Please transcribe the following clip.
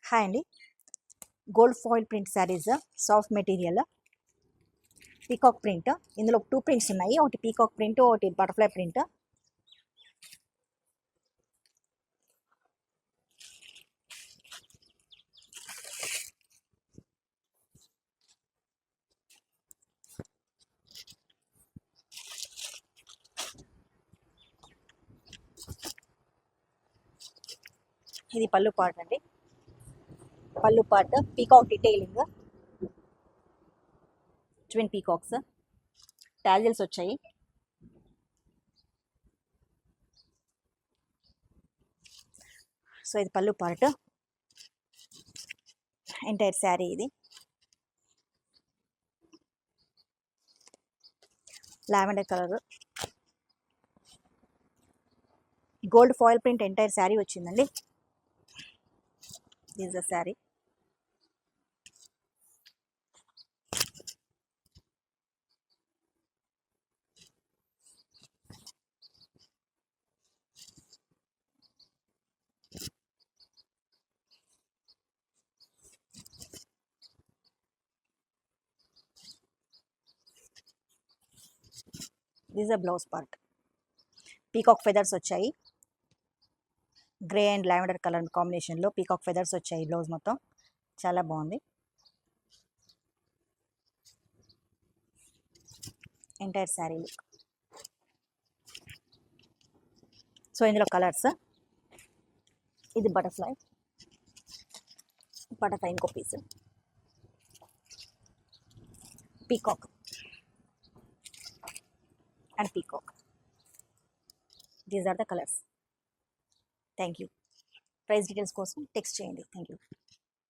Hi అండి. Gold foil print saris, soft material, peacock print. ఇందులో 2 prints ఉన్నాయి. ఒకటి పీకాక్ ప్రింట్, ఒకటి బటర్ఫ్లై ప్రింట్. ఇది పళ్ళు పార్ట్ అండి. Pallu part peacock detailing, twin peacocks, tassels వచ్చాయి. సో ఇది పళ్ళు పార్ట్, ఎంటైర్ శారీ. ఇది lavender colour, gold foil print entire sari వచ్చిందండి. This the sari. This the blouse part. Peacock feathers వచ్చాయి. గ్రే అండ్ లావెండర్ కలర్ కాంబినేషన్లో peacock feathers వచ్చాయి. Blouse మొత్తం చాలా బాగుంది. Entire sari look. సో ఇందులో కలర్స్, ఇది బటర్ఫ్లై ఇంకో piece, peacock and peacock. These are the colours. Thank you. Price details కోసం టెక్స్ట్ చేయండి. Thank you.